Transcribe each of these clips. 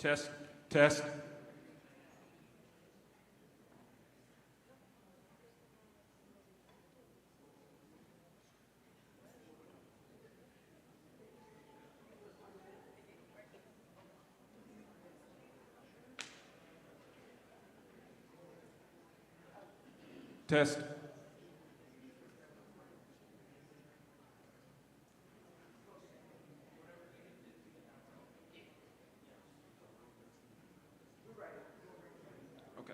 Test, test. Test. Okay.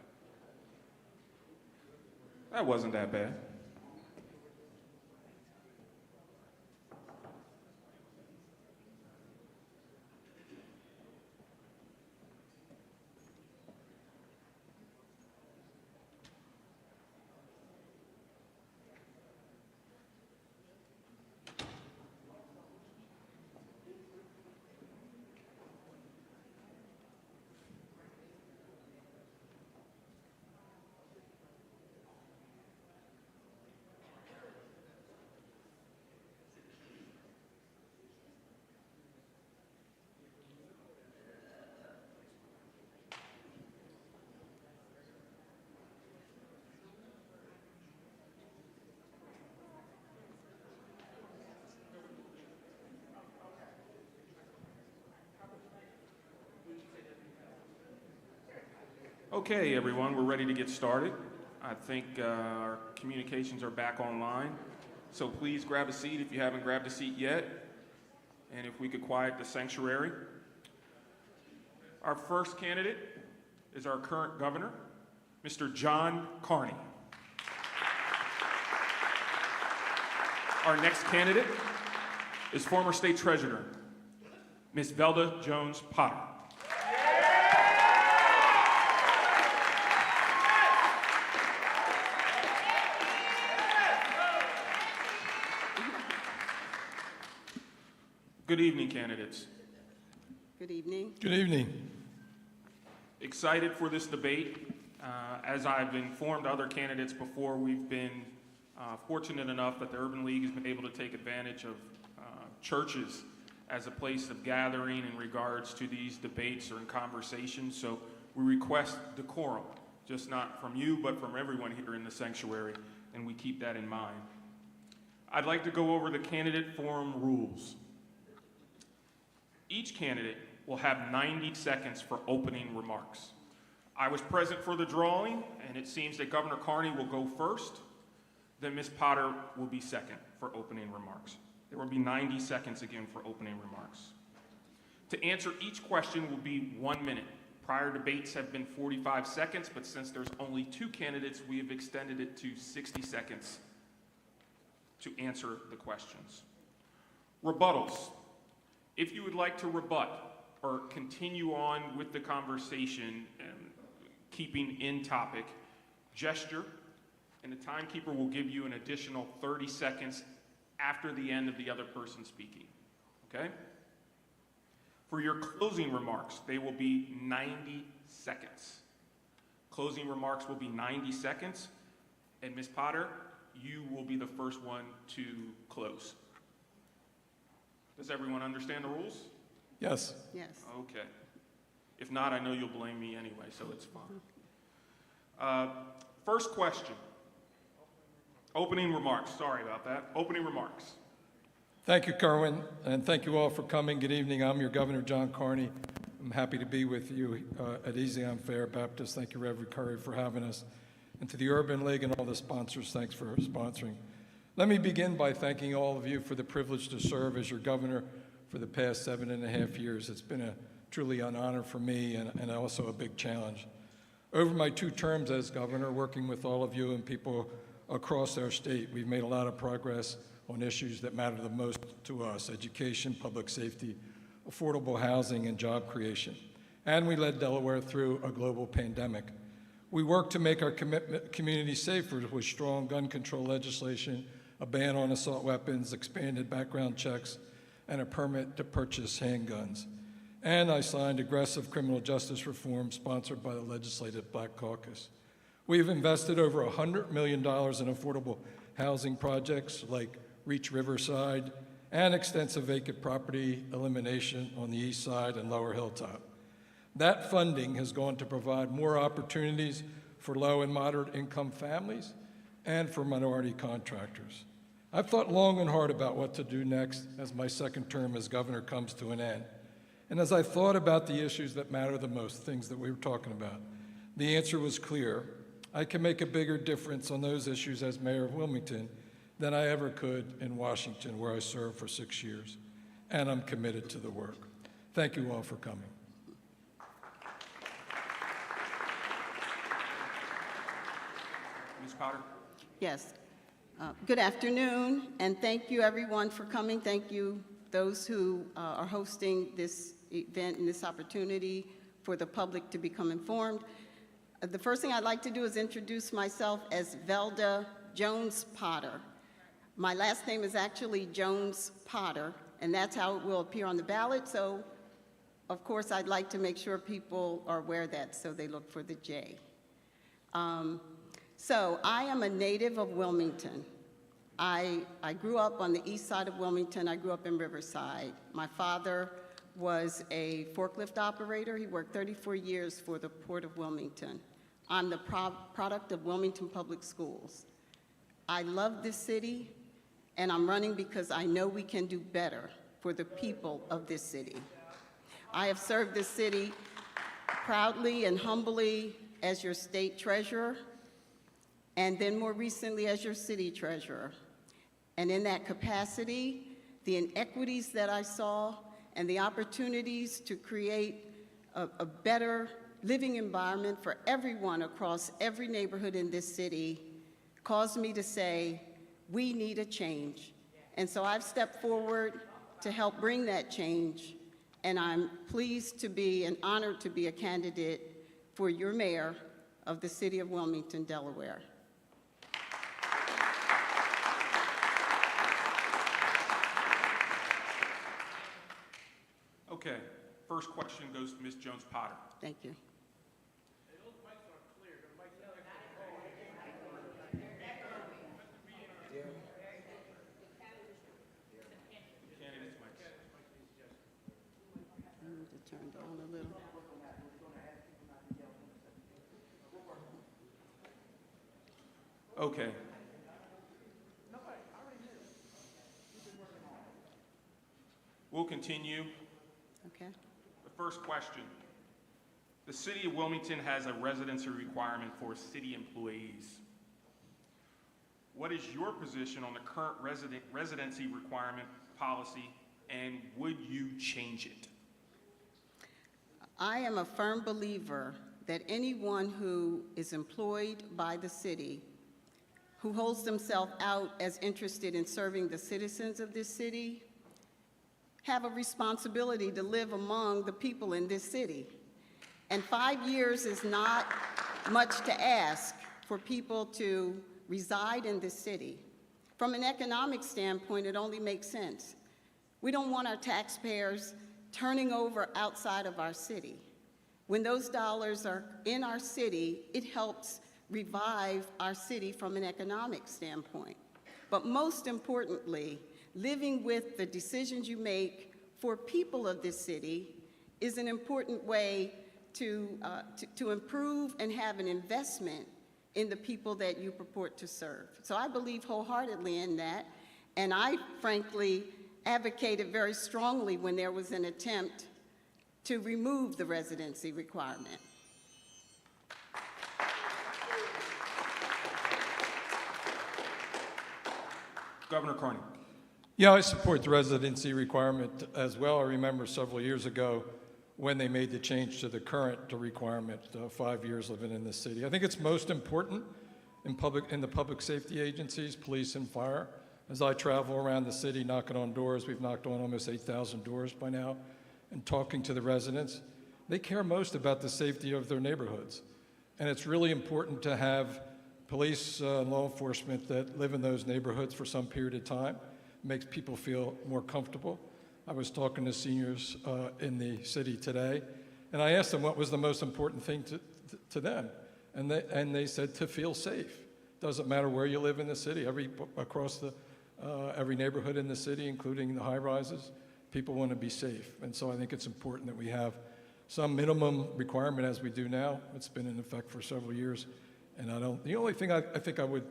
That wasn't that bad. Okay, everyone, we're ready to get started. I think our communications are back online. So please grab a seat if you haven't grabbed a seat yet. And if we could quiet the sanctuary. Our first candidate is our current governor, Mr. John Carney. Our next candidate is former state treasurer, Ms. Velda Jones-Potter. Good evening, candidates. Good evening. Good evening. Excited for this debate. As I've informed other candidates before, we've been fortunate enough that the Urban League has been able to take advantage of churches as a place of gathering in regards to these debates or in conversations. So we request decorum, just not from you, but from everyone here in the sanctuary, and we keep that in mind. I'd like to go over the candidate forum rules. Each candidate will have 90 seconds for opening remarks. I was present for the drawing, and it seems that Governor Carney will go first, then Ms. Potter will be second for opening remarks. There will be 90 seconds again for opening remarks. To answer each question will be 1 minute. Prior debates have been 45 seconds, but since there's only 2 candidates, we have extended it to 60 seconds to answer the questions. Rebuttals. If you would like to rebut or continue on with the conversation, keeping in topic, gesture, and the timekeeper will give you an additional 30 seconds after the end of the other person speaking, okay? For your closing remarks, they will be 90 seconds. Closing remarks will be 90 seconds, and Ms. Potter, you will be the first one to close. Does everyone understand the rules? Yes. Yes. Okay. If not, I know you'll blame me anyway, so it's fine. First question. Opening remarks. Sorry about that. Opening remarks. Thank you, Kerwin, and thank you all for coming. Good evening. I'm your Governor, John Carney. I'm happy to be with you at Ezion Fair Baptist. Thank you, Reverend Curry, for having us. And to the Urban League and all the sponsors, thanks for sponsoring. Let me begin by thanking all of you for the privilege to serve as your governor for the past 7.5 years. It's been truly an honor for me and also a big challenge. Over my 2 terms as governor, working with all of you and people across our state, we've made a lot of progress on issues that matter the most to us: education, public safety, affordable housing, and job creation. And we led Delaware through a global pandemic. We worked to make our community safer with strong gun control legislation, a ban on assault weapons, expanded background checks, and a permit to purchase handguns. And I signed aggressive criminal justice reform sponsored by the Legislative Black Caucus. We have invested over $100 million in affordable housing projects like Reach Riverside and extensive vacant property elimination on the east side and Lower Hilltop. That funding has gone to provide more opportunities for low and moderate income families and for minority contractors. I've thought long and hard about what to do next as my second term as governor comes to an end. And as I thought about the issues that matter the most, things that we were talking about, the answer was clear. I can make a bigger difference on those issues as mayor of Wilmington than I ever could in Washington, where I served for 6 years. And I'm committed to the work. Thank you all for coming. Ms. Potter? Yes. Good afternoon, and thank you everyone for coming. Thank you those who are hosting this event and this opportunity for the public to become informed. The first thing I'd like to do is introduce myself as Velda Jones Potter. My last name is actually Jones Potter, and that's how it will appear on the ballot. So, of course, I'd like to make sure people are aware of that, so they look for the J. So I am a native of Wilmington. I grew up on the east side of Wilmington. I grew up in Riverside. My father was a forklift operator. He worked 34 years for the Port of Wilmington. I'm the product of Wilmington Public Schools. I love this city, and I'm running because I know we can do better for the people of this city. I have served this city proudly and humbly as your state treasurer, and then more recently as your city treasurer. And in that capacity, the inequities that I saw and the opportunities to create a better living environment for everyone across every neighborhood in this city caused me to say, we need a change. And so I've stepped forward to help bring that change, and I'm pleased to be and honored to be a candidate for your mayor of the city of Wilmington, Delaware. Okay, first question goes to Ms. Jones Potter. Thank you. Candidates' mics. I need to turn down a little. Okay. We'll continue. Okay. The first question. The city of Wilmington has a residency requirement for city employees. What is your position on the current residency requirement policy, and would you change it? I am a firm believer that anyone who is employed by the city, who holds themselves out as interested in serving the citizens of this city, have a responsibility to live among the people in this city. And 5 years is not much to ask for people to reside in this city. From an economic standpoint, it only makes sense. We don't want our taxpayers turning over outside of our city. When those dollars are in our city, it helps revive our city from an economic standpoint. But most importantly, living with the decisions you make for people of this city is an important way to improve and have an investment in the people that you purport to serve. So I believe wholeheartedly in that, and I frankly advocated very strongly when there was an attempt to remove the residency requirement. Governor Carney. Yeah, I support the residency requirement as well. I remember several years ago when they made the change to the current requirement, 5 years living in the city. I think it's most important in the public safety agencies, police and fire. As I travel around the city knocking on doors, we've knocked on almost 8,000 doors by now, and talking to the residents, they care most about the safety of their neighborhoods. And it's really important to have police and law enforcement that live in those neighborhoods for some period of time. It makes people feel more comfortable. I was talking to seniors in the city today, and I asked them what was the most important thing to them. And they said to feel safe. Doesn't matter where you live in the city, across every neighborhood in the city, including the high rises, people want to be safe. And so I think it's important that we have some minimum requirement as we do now. It's been in effect for several years. And the only thing I think I would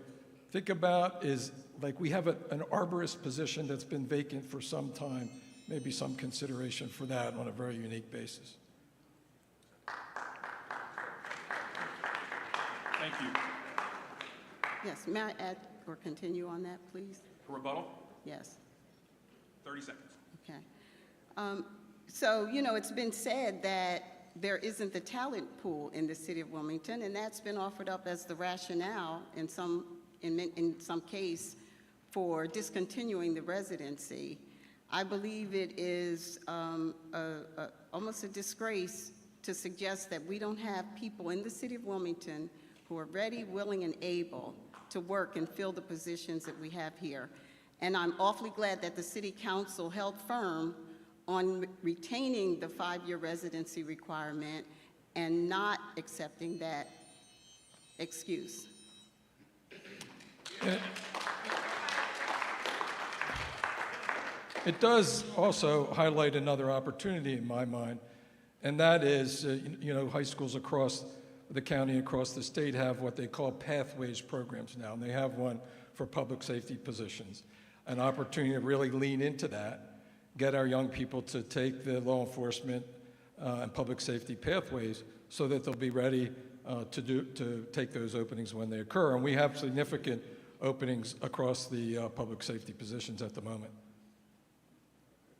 think about is, like, we have an arborist position that's been vacant for some time, maybe some consideration for that on a very unique basis. Thank you. Yes, may I add or continue on that, please? Rebuttal? Yes. 30 seconds. Okay. So, you know, it's been said that there isn't the talent pool in the city of Wilmington, and that's been offered up as the rationale in some case for discontinuing the residency. I believe it is almost a disgrace to suggest that we don't have people in the city of Wilmington who are ready, willing, and able to work and fill the positions that we have here. And I'm awfully glad that the City Council held firm on retaining the 5-year residency requirement and not accepting that excuse. It does also highlight another opportunity in my mind, and that is, you know, high schools across the county, across the state have what they call pathways programs now, and they have one for public safety positions. An opportunity to really lean into that, get our young people to take the law enforcement and public safety pathways so that they'll be ready to take those openings when they occur. And we have significant openings across the public safety positions at the moment.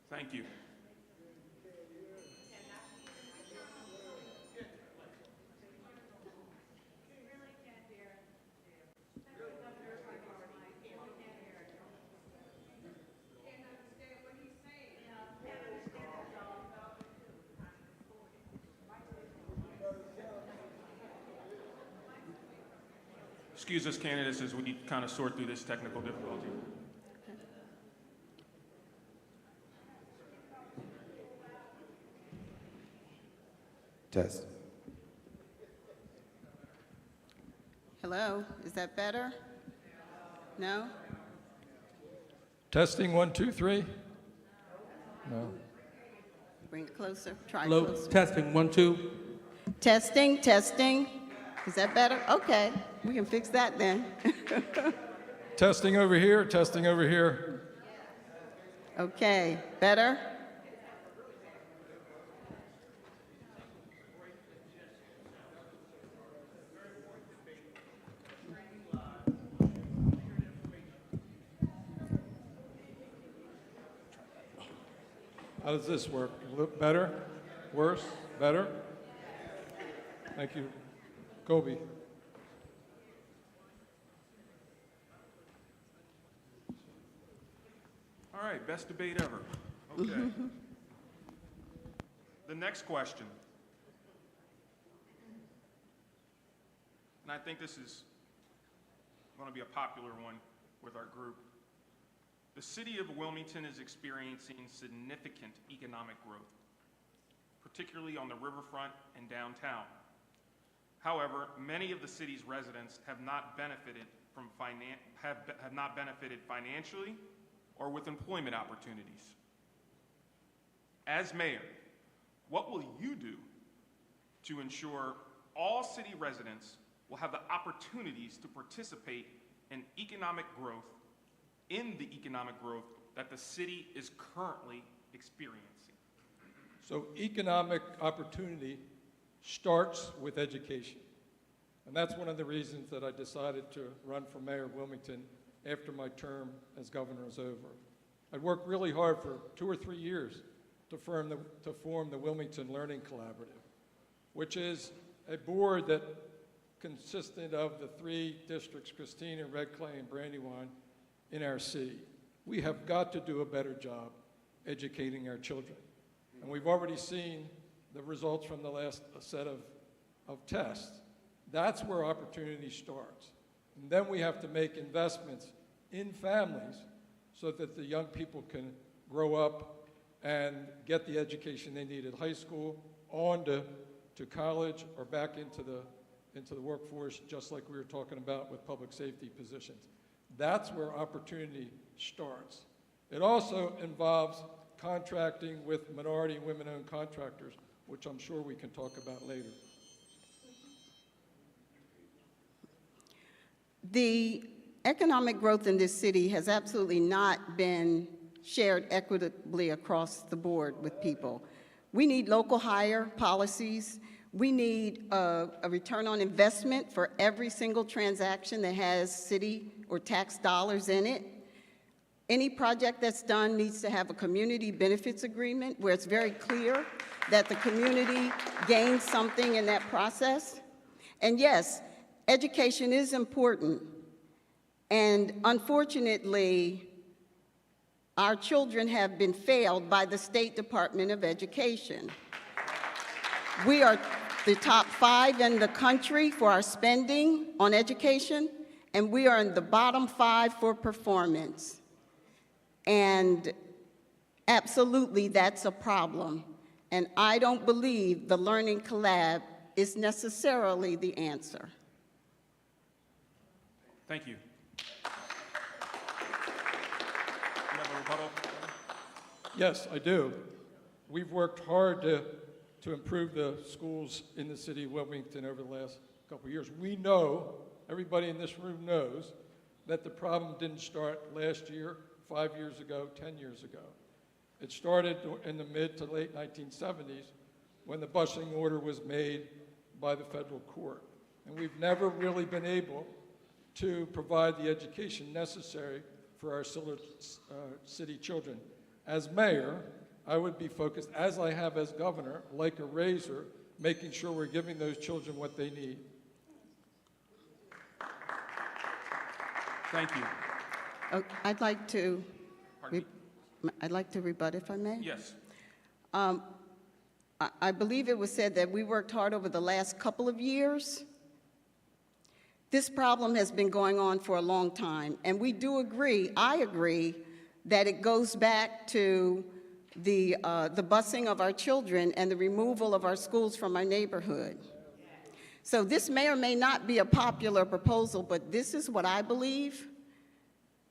Thank you. Excuse us, candidates, as we kind of sort through this technical difficulty. Test. Hello, is that better? No? Testing, 1, 2, 3. No. Bring it closer, try Hello, closer. testing, 1, 2. Testing, testing. Is that better? Okay, we can fix that then. Testing over here, testing over here. Okay, better? How does this work? Look better? Worse? Better? Thank you. Kobe. All right, best debate ever. Okay. The next question, and I think this is going to be a popular one with our group. The city of Wilmington is experiencing significant economic growth, particularly on the riverfront and downtown. However, many of the city's residents have not benefited have not benefited financially or with employment opportunities. As mayor, what will you do to ensure all city residents will have the opportunities to participate in the economic growth that the city is currently experiencing? So economic opportunity starts with education. And that's one of the reasons that I decided to run for mayor of Wilmington after my term as governor was over. I'd worked really hard for 2 or 3 years to form the Wilmington Learning Collaborative, which is a board that consisted of the 3 districts, Christina, Red Clay, and Brandywine, in our city. We have got to do a better job educating our children. And we've already seen the results from the last set of tests. That's where opportunity starts. And then we have to make investments in families so that the young people can grow up and get the education they need at high school, on to college, or back into the workforce, just like we were talking about with public safety positions. That's where opportunity starts. It also involves contracting with minority and women-owned contractors, which I'm sure we can talk about later. The economic growth in this city has absolutely not been shared equitably across the board with people. We need local hire policies. We need a return on investment for every single transaction that has city or tax dollars in it. Any project that's done needs to have a community benefits agreement where it's very clear that the community gains something in that process. And yes, education is important. And unfortunately, our children have been failed by the State Department of Education. We are the top 5 in the country for our spending on education, and we are in the bottom 5 for performance. And absolutely, that's a problem. And I don't believe the Learning Collab is necessarily the answer. Thank you. You have a rebuttal? Yes, I do. We've worked hard to improve the schools in the city of Wilmington over the last couple of years. We know, everybody in this room knows, that the problem didn't start last year, 5 years ago, 10 years ago. It started in the mid to late 1970s when the busing order was made by the federal court. And we've never really been able to provide the education necessary for our city children. As mayor, I would be focused, as I have as governor, like a razor, making sure we're giving those children what they need. Thank you. I'd like to Pardon me? rebut, if I may. Yes. I believe it was said that we worked hard over the last couple of years. This problem has been going on for a long time, and we do agree, I agree, that it goes back to the busing of our children and the removal of our schools from our neighborhood. So this may or may not be a popular proposal, but this is what I believe.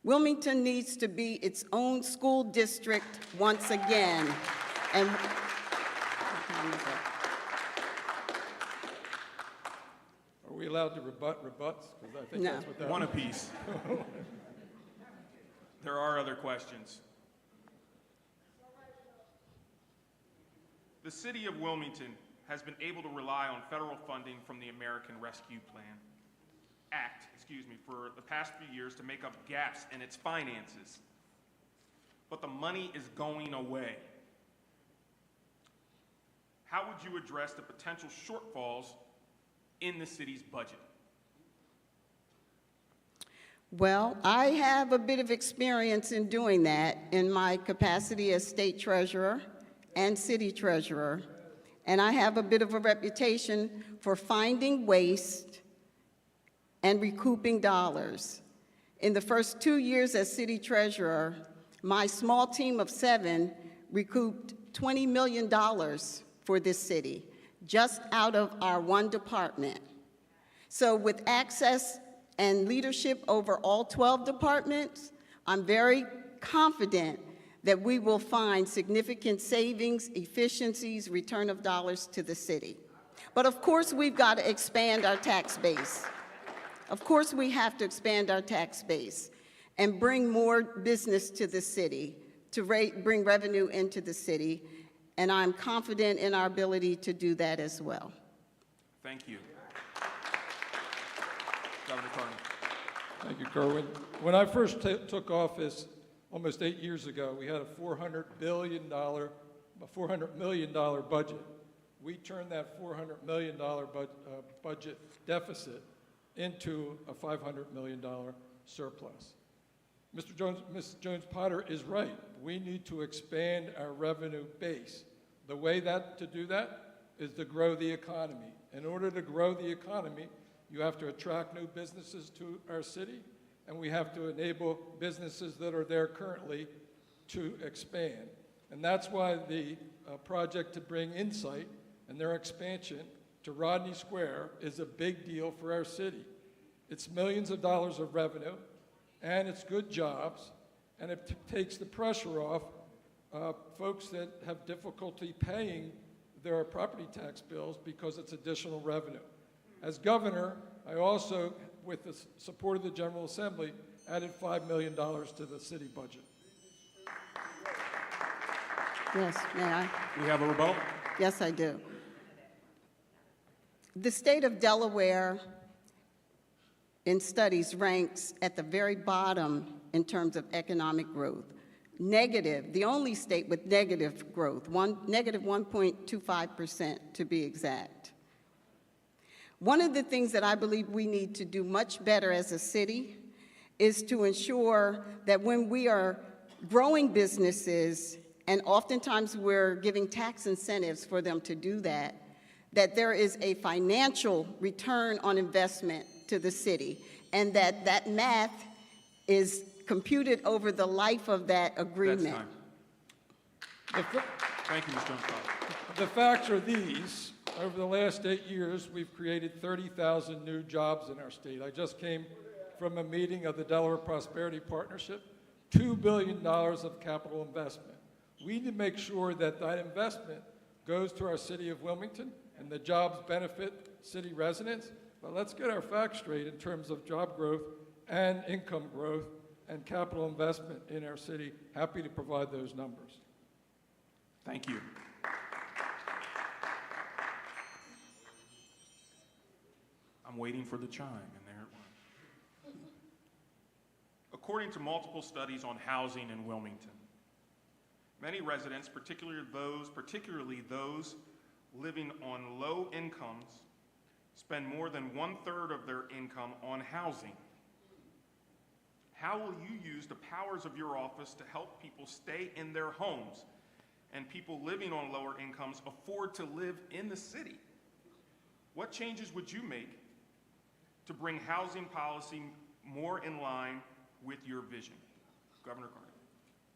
Wilmington needs to be its own school district once again. And Are we allowed to rebut rebuts? Because I think No. that's what that One apiece. There are other questions. The city of Wilmington has been able to rely on federal funding from the American Rescue Plan Act, for the past few years to make up gaps in its finances. But the money is going away. How would you address the potential shortfalls in the city's budget? well, I have a bit of experience in doing that in my capacity as state treasurer and city treasurer, and I have a bit of a reputation for finding waste and recouping dollars. In the first 2 years as city treasurer, my small team of 7 recouped $20 million for this city, just out of our one department. So with access and leadership over all 12 departments, I'm very confident that we will find significant savings, efficiencies, return of dollars to the city. But of course, we've got to expand our tax base. Of course, we have to expand our tax base and bring more business to the city, to bring revenue into the city, and I'm confident in our ability to do that as well. Thank you. Governor Carney. Thank you, Kerwin. When I first took office almost 8 years ago, we had a $400 million budget. We turned that $400 million budget deficit into a $500 million surplus. Ms. Jones-Potter is right. We need to expand our revenue base. The way to do that is to grow the economy. In order to grow the economy, you have to attract new businesses to our city, and we have to enable businesses that are there currently to expand. And that's why the project to bring Insight and their expansion to Rodney Square is a big deal for our city. It's millions of dollars of revenue, and it's good jobs, and it takes the pressure off folks that have difficulty paying their property tax bills because it's additional revenue. As governor, I also, with the support of the General Assembly, added $5 million to the city budget. Yes, may I? We have a rebuttal. Yes, I do. The state of Delaware, in studies, ranks at the very bottom in terms of economic growth. Negative, the only state with negative growth, negative 1.25% to be exact. One of the things that I believe we need to do much better as a city is to ensure that when we are growing businesses, and oftentimes we're giving tax incentives for them to do that, that there is a financial return on investment to the city, and that that math is computed over the life of that agreement. That's time. Thank you, Ms. Jones-Powell. The facts are these. Over the last 8 years, we've created 30,000 new jobs in our state. I just came from a meeting of the Delaware Prosperity Partnership, $2 billion of capital investment. We need to make sure that that investment goes to our city of Wilmington and the jobs benefit city residents. But let's get our facts straight in terms of job growth and income growth and capital investment in our city. Happy to provide those numbers. Thank you. I'm waiting for the chime, and there it went. According to multiple studies on housing in Wilmington, many residents, particularly those living on low incomes, spend more than 1/3 of their income on housing. How will you use the powers of your office to help people stay in their homes and people living on lower incomes afford to live in the city? What changes would you make to bring housing policy more in line with your vision? Governor Carney.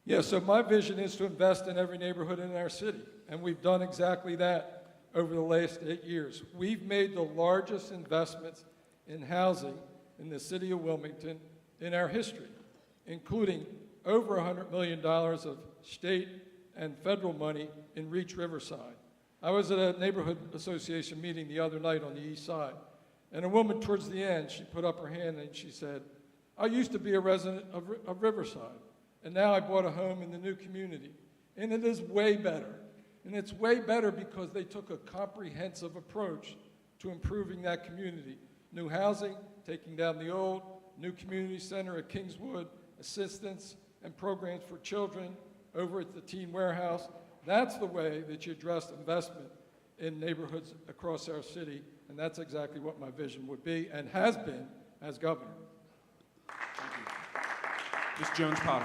Yeah, so my vision is to invest in every neighborhood in our city, and we've done exactly that over the last 8 years. We've made the largest investments in housing in the city of Wilmington in our history, including over $100 million of state and federal money in Reach Riverside. I was at a neighborhood association meeting the other night on the east side, and a woman towards the end, she put up her hand and she said, I used to be a resident of Riverside, and now I bought a home in the new community, and it is way better. And it's way better because they took a comprehensive approach to improving that community. New housing, taking down the old, new community center at Kingswood, assistance and programs for children over at the Teen Warehouse. That's the way that you address investment in neighborhoods across our city, and that's exactly what my vision would be and has been as governor. Thank you. Ms. Jones-Powell.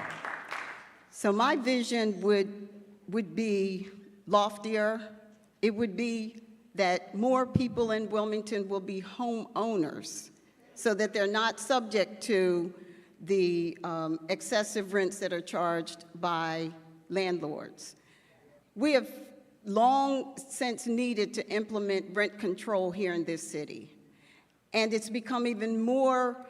So my vision would be loftier. It would be that more people in Wilmington will be homeowners so that they're not subject to the excessive rents that are charged by landlords. We have long since needed to implement rent control here in this city, and it's become even more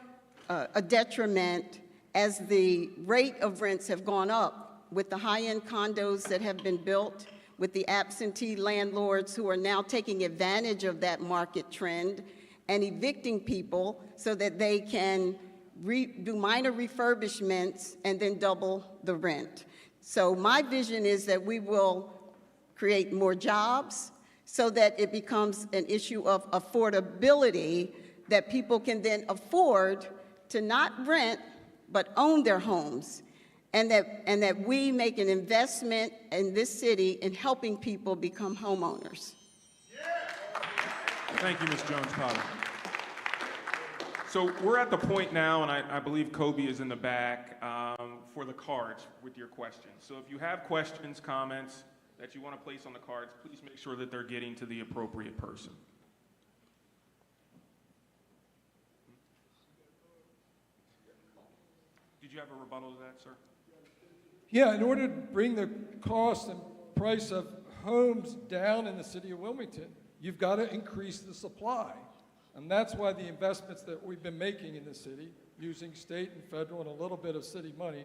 a detriment as the rate of rents have gone up with the high-end condos that have been built, with the absentee landlords who are now taking advantage of that market trend and evicting people so that they can do minor refurbishments and then double the rent. So my vision is that we will create more jobs so that it becomes an issue of affordability, that people can then afford to not rent but own their homes, and that we make an investment in this city in helping people become homeowners. Thank you, Ms. Jones-Powell. So we're at the point now, and I believe Kobe is in the back for the cards with your questions. So if you have questions, comments that you want to place on the cards, please make sure that they're getting to the appropriate person. Did you have a rebuttal to that, sir? Yeah, in order to bring the cost and price of homes down in the city of Wilmington, you've got to increase the supply. And that's why the investments that we've been making in the city, using state and federal and a little bit of city money,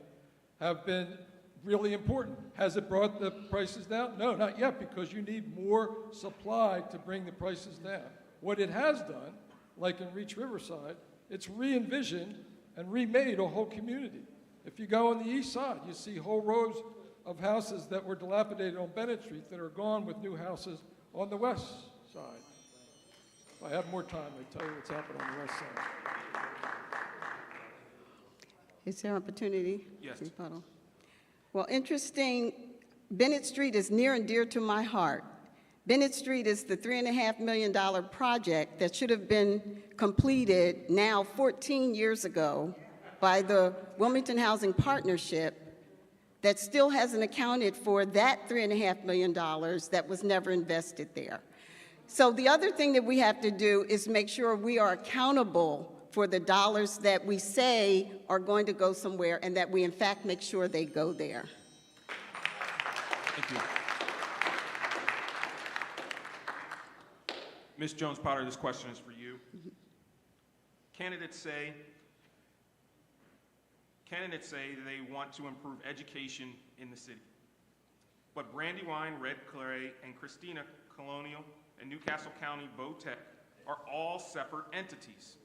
have been really important. Has it brought the prices down? No, not yet, because you need more supply to bring the prices down. What it has done, like in Reach Riverside, it's re-envisioned and remade a whole community. If you go on the east side, you see whole rows of houses that were dilapidated on Bennett Street that are gone with new houses on the west side. If I have more time, I tell you what's happened on the west side. Is there opportunity? Yes. Rebuttal. Well, interesting, Bennett Street is near and dear to my heart. Bennett Street is the $3.5 million project that should have been completed now 14 years ago by the Wilmington Housing Partnership that still hasn't accounted for that $3.5 million that was never invested there. So the other thing that we have to do is make sure we are accountable for the dollars that we say are going to go somewhere and that we in fact make sure they go there. Thank you. Ms. Jones-Potter, this question is for you. Candidates say they want to improve education in the city. But Brandywine, Red Clay, and Christina Colonial and Newcastle County Vo-Tech are all separate entities,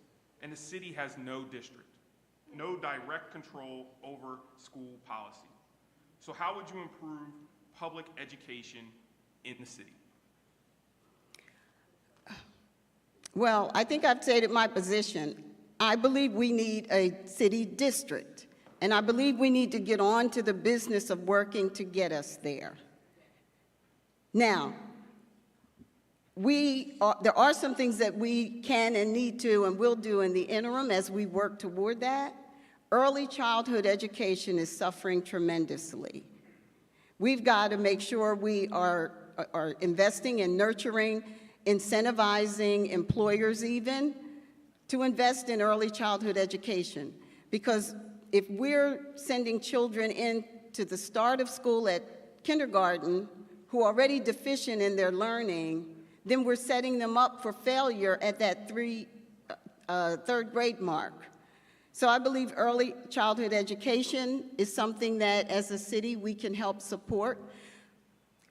and the city has no district, no direct control over school policy. So how would you improve public education in the city? Well, I think I've stated my position. I believe we need a city district, and I believe we need to get on to the business of working to get us there. Now, there are some things that we can and need to and will do in the interim as we work toward that. Early childhood education is suffering tremendously. We've got to make sure we are investing in nurturing, incentivizing employers even to invest in early childhood education. Because if we're sending children into the start of school at kindergarten who are already deficient in their learning, then we're setting them up for failure at that third grade mark. So I believe early childhood education is something that as a city we can help support.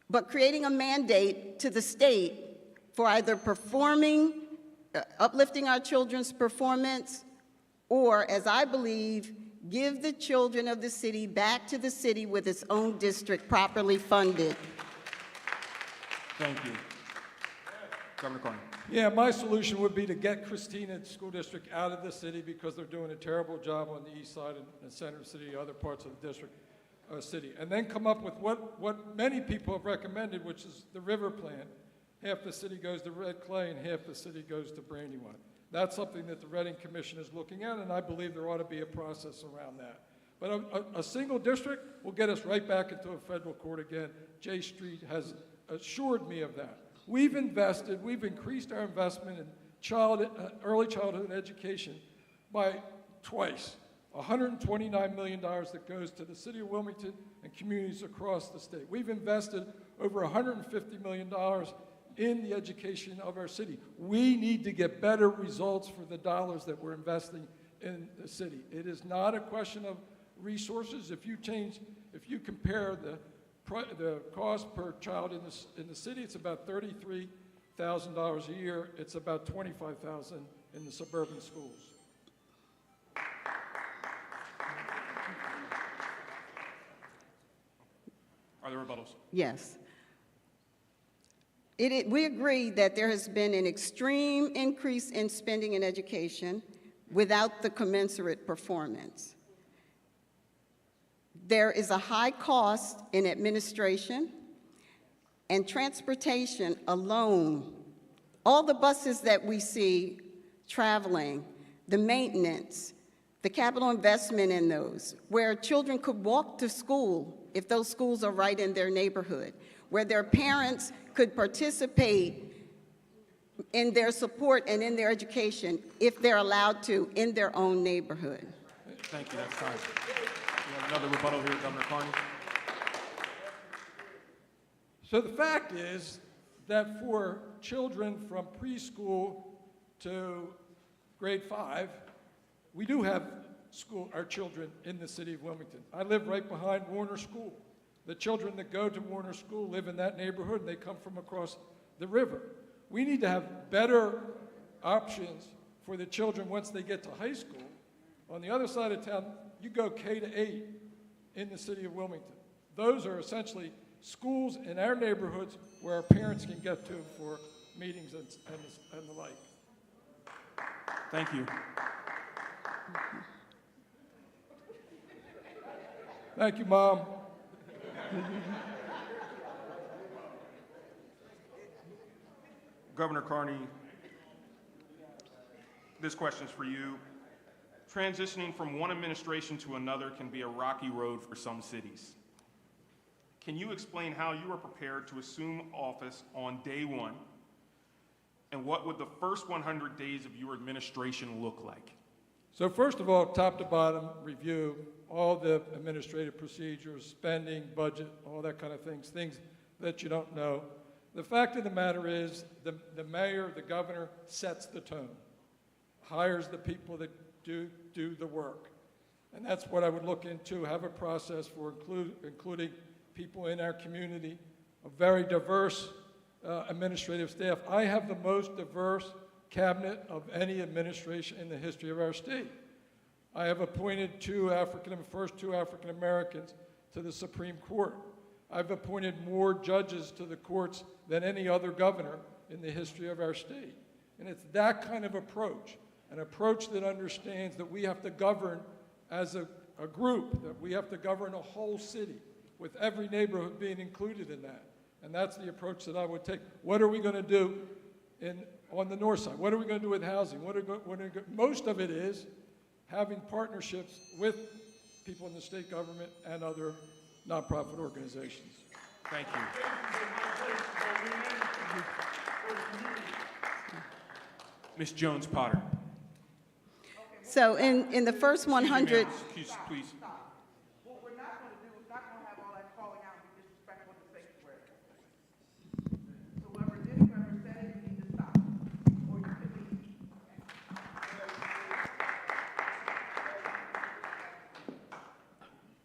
But creating a mandate to the state for either uplifting our children's performance, or, as I believe, give the children of the city back to the city with its own district properly funded. Thank you. Governor Carney. Yeah, my solution would be to get Christina School District out of the city because they're doing a terrible job on the east side and the center of the city, other parts of the district city, and then come up with what many people have recommended, which is the river plan. Half the city goes to Red Clay and half the city goes to Brandywine. That's something that the Reading Commission is looking at, and I believe there ought to be a process around that. But a single district will get us right back into a federal court again. J Street has assured me of that. We've increased our investment in early childhood education by twice. $129 million that goes to the city of Wilmington and communities across the state. We've invested over $150 million in the education of our city. We need to get better results for the dollars that we're investing in the city. It is not a question of resources. If you compare the cost per child in the city, it's about $33,000 a year. It's about $25,000 in the suburban schools. Are there rebuttals? Yes. We agree that there has been an extreme increase in spending in education without the commensurate performance. There is a high cost in administration and transportation alone. All the buses that we see traveling, the maintenance, the capital investment in those, where children could walk to school if those schools are right in their neighborhood, where their parents could participate in their support and in their education if they're allowed to in their own neighborhood. Thank you, that's time. We have another rebuttal here, Governor Carney. So the fact is that for children from preschool to grade 5, we do have our children in the city of Wilmington. I live right behind Warner School. The children that go to Warner School live in that neighborhood, and they come from across the river. We need to have better options for the children once they get to high school. On the other side of town, you go K to 8 in the city of Wilmington. Those are essentially schools in our neighborhoods where our parents can get to for meetings and the like. Thank you. Thank you, Mom. Governor Carney, this question's for you. Transitioning from one administration to another can be a rocky road for some cities. Can you explain how you are prepared to assume office on day one, and what would the first 100 days of your administration look like? So first of all, top to bottom, review all the administrative procedures, spending, budget, all that kind of things that you don't know. The fact of the matter is the mayor, the governor sets the tone, hires the people that do the work. And that's what I would look into, have a process for including people in our community, a very diverse administrative staff. I have the most diverse cabinet of any administration in the history of our state. I have appointed first two African Americans to the Supreme Court. I've appointed more judges to the courts than any other governor in the history of our state. And it's that kind of approach, an approach that understands that we have to govern as a group, that we have to govern a whole city, with every neighborhood being included in that. And that's the approach that I would take. What are we going to do on the north side? What are we going to do with housing? Most of it is having partnerships with people in the state government and other nonprofit organizations. Thank you. Ms. Jones-Potter. So in the first 100, Excuse, please. What we're not going to do is not going to have all that calling out and be disrespectful to the sanctuary. So whoever did it, whoever said it, you need to stop. Or you can leave.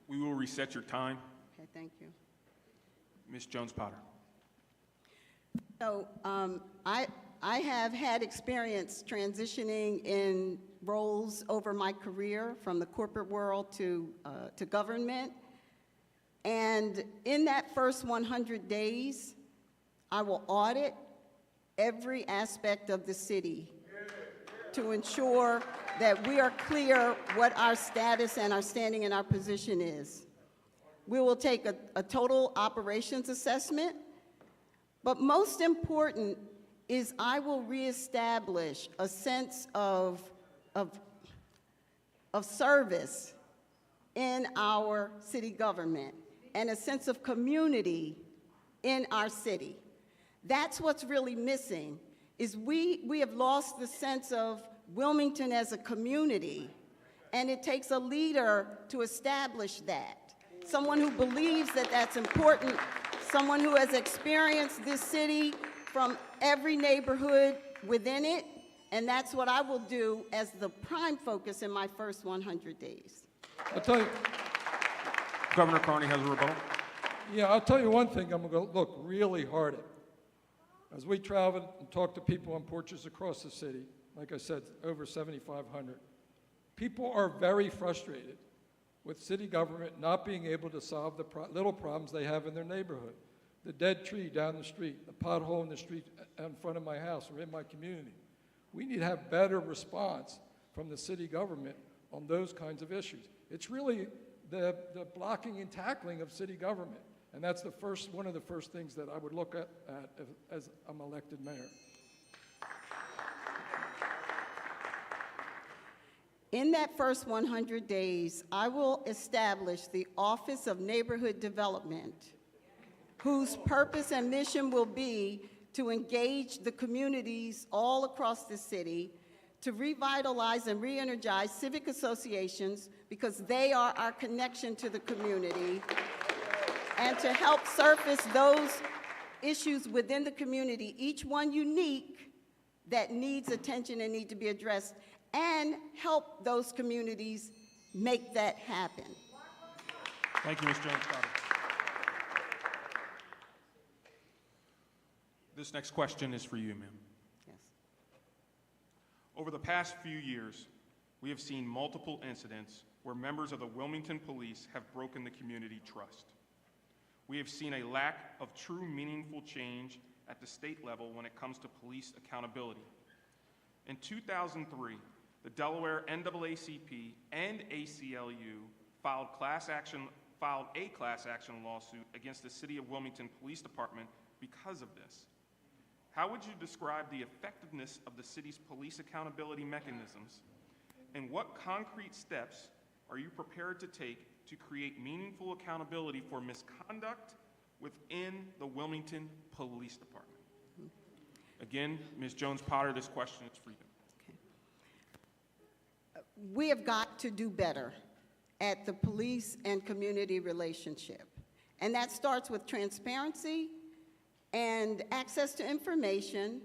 We will reset your time. okay, thank you. Ms. Jones-Potter. So I have had experience transitioning in roles over my career from the corporate world to government. And in that first 100 days, I will audit every aspect of the city to ensure that we are clear what our status and our standing and our position is. We will take a total operations assessment, but most important is I will reestablish a sense of service in our city government and a sense of community in our city. That's what's really missing, is we have lost the sense of Wilmington as a community, and it takes a leader to establish that. Someone who believes that that's important, someone who has experienced this city from every neighborhood within it, and that's what I will do as the prime focus in my first 100 days. I'll tell you, Governor Carney has a rebuttal. yeah, I'll tell you one thing I'm going to look really hard at. As we traveled and talked to people on porches across the city, like I said, over 7,500, people are very frustrated with city government not being able to solve the little problems they have in their neighborhood. The dead tree down the street, the pothole in the street in front of my house or in my community. We need to have better response from the city government on those kinds of issues. It's really the blocking and tackling of city government. And that's one of the first things that I would look at as I'm elected mayor. In that first 100 days, I will establish the Office of Neighborhood Development, whose purpose and mission will be to engage the communities all across the city, to revitalize and re-energize civic associations because they are our connection to the community, and to help surface those issues within the community, each one unique, that needs attention and need to be addressed, and help those communities make that happen. Thank you, Ms. Jones-Potter. This next question is for you, ma'am. Yes. Over the past few years, we have seen multiple incidents where members of the Wilmington Police have broken the community trust. We have seen a lack of true meaningful change at the state level when it comes to police accountability. In 2003, the Delaware NAACP and ACLU filed a class action lawsuit against the City of Wilmington Police Department because of this. How would you describe the effectiveness of the city's police accountability mechanisms, and what concrete steps are you prepared to take to create meaningful accountability for misconduct within the Wilmington Police Department? Again, Ms. Jones-Potter, this question is for you. We have got to do better at the police and community relationship. And that starts with transparency and access to information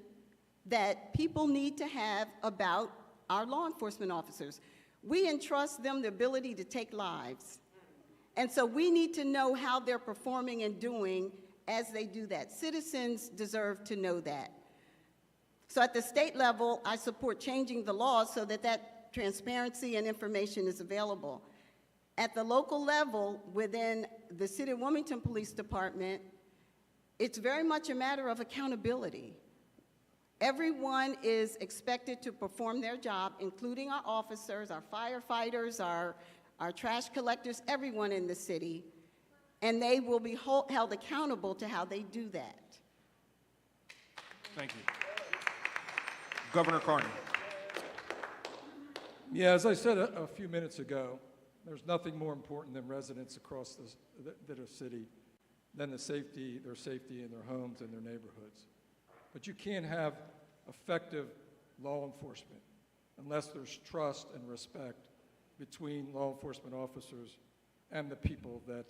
that people need to have about our law enforcement officers. We entrust them the ability to take lives. And so we need to know how they're performing and doing as they do that. Citizens deserve to know that. So at the state level, I support changing the laws so that that transparency and information is available. At the local level, within the City of Wilmington Police Department, it's very much a matter of accountability. Everyone is expected to perform their job, including our officers, our firefighters, our trash collectors, everyone in the city, and they will be held accountable to how they do that. Thank you. Governor Carney. Yeah, as I said a few minutes ago, there's nothing more important than residents across the city than their safety in their homes and their neighborhoods. But you can't have effective law enforcement unless there's trust and respect between law enforcement officers and the people that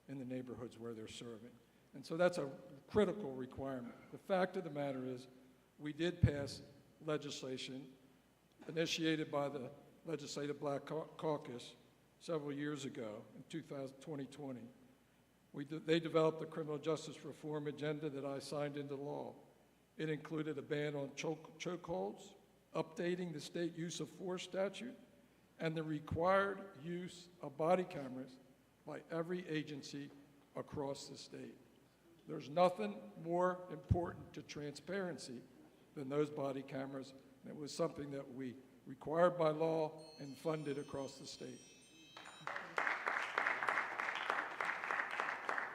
in the neighborhoods where they're serving. And so that's a critical requirement. The fact of the matter is we did pass legislation initiated by the Legislative Black Caucus several years ago in 2020. They developed the criminal justice reform agenda that I signed into law. It included a ban on chokeholds, updating the state use of force statute, and the required use of body cameras by every agency across the state. There's nothing more important to transparency than those body cameras. And it was something that we required by law and funded across the state.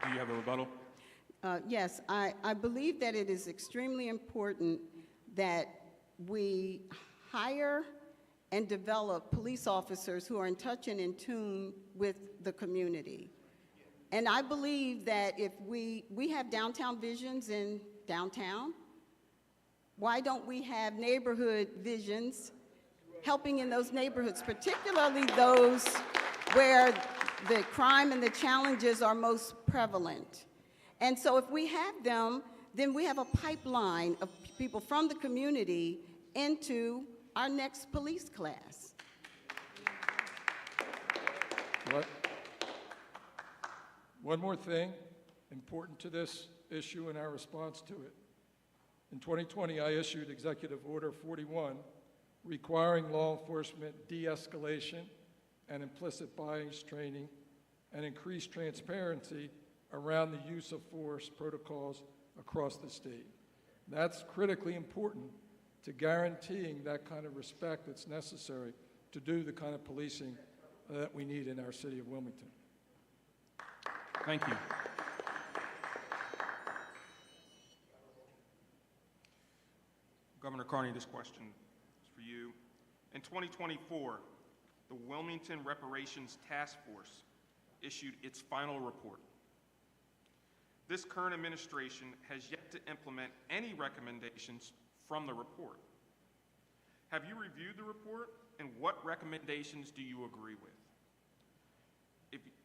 Do you have a rebuttal? Yes, I believe that it is extremely important that we hire and develop police officers who are in touch and in tune with the community. And I believe that if we have downtown visions in downtown, why don't we have neighborhood visions helping in those neighborhoods, particularly those where the crime and the challenges are most prevalent? And so if we have them, then we have a pipeline of people from the community into our next police class. One more thing important to this issue and our response to it. In 2020, I issued Executive Order 41, requiring law enforcement de-escalation and implicit bias training and increased transparency around the use of force protocols across the state. That's critically important to guaranteeing that kind of respect that's necessary to do the kind of policing that we need in our city of Wilmington. Thank you. Governor Carney, this question is for you. In 2024, the Wilmington Reparations Task Force issued its final report. This current administration has yet to implement any recommendations from the report. Have you reviewed the report, and what recommendations do you agree with?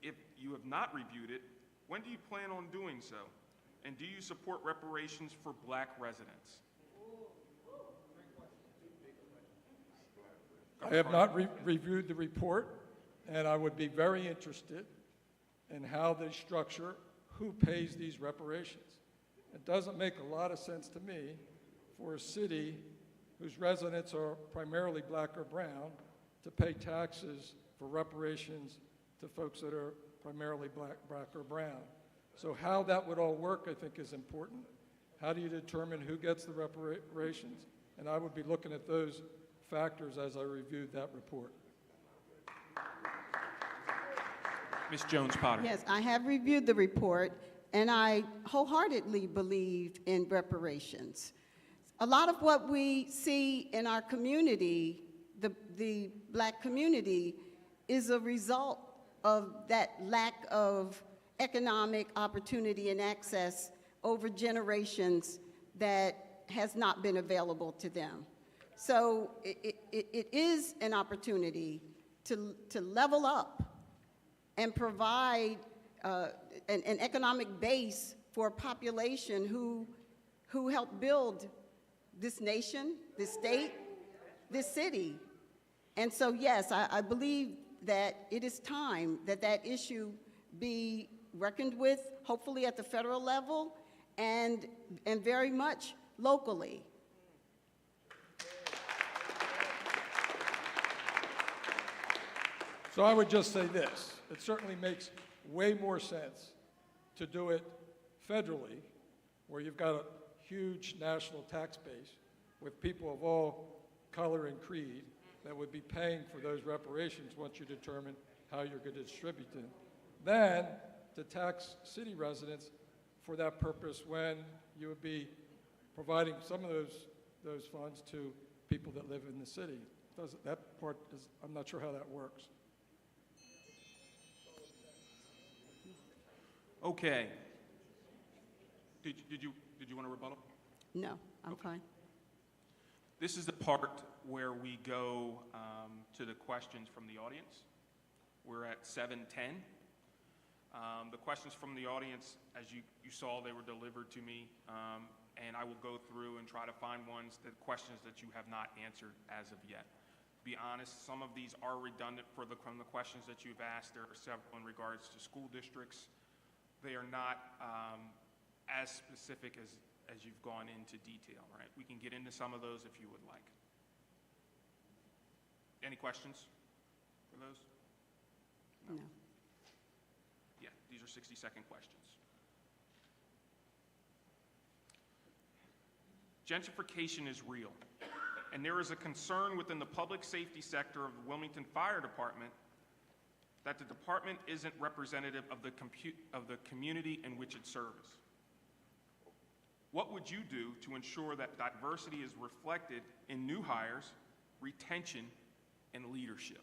If you have not reviewed it, when do you plan on doing so? And do you support reparations for Black residents? I have not reviewed the report. and I would be very interested in how they structure who pays these reparations. It doesn't make a lot of sense to me for a city whose residents are primarily black or brown to pay taxes for reparations to folks that are primarily black or brown. So how that would all work, I think, is important. How do you determine who gets the reparations? And I would be looking at those factors as I reviewed that report. Ms. Jones-Potter. Yes, I have reviewed the report, and I wholeheartedly believe in reparations. A lot of what we see in our community, the black community, is a result of that lack of economic opportunity and access over generations that has not been available to them. So it is an opportunity to level up and provide an economic base for a population who helped build this nation, this state, this city. And so, yes, I believe that it is time that that issue be reckoned with, hopefully at the federal level and very much locally. So I would just say this. It certainly makes way more sense to do it federally, where you've got a huge national tax base with people of all color and creed that would be paying for those reparations once you determine how you're going to distribute them, than to tax city residents for that purpose when you would be providing some of those funds to people that live in the city. That part is, I'm not sure how that works. Okay. Did you want to rebuttal? No, I'm fine. This is the part where we go to the questions from the audience. We're at 7:10. The questions from the audience, as you saw, they were delivered to me, and I will go through and try to find questions that you have not answered as of yet. To be honest, some of these are redundant from the questions that you've asked. There are several in regards to school districts. They are not as specific as you've gone into detail, right? We can get into some of those if you would like. Any questions for those? No. Yeah, these are 60-second questions. Gentrification is real, and there is a concern within the public safety sector of the Wilmington Fire Department that the department isn't representative of the community in which it serves. What would you do to ensure that diversity is reflected in new hires, retention, and leadership?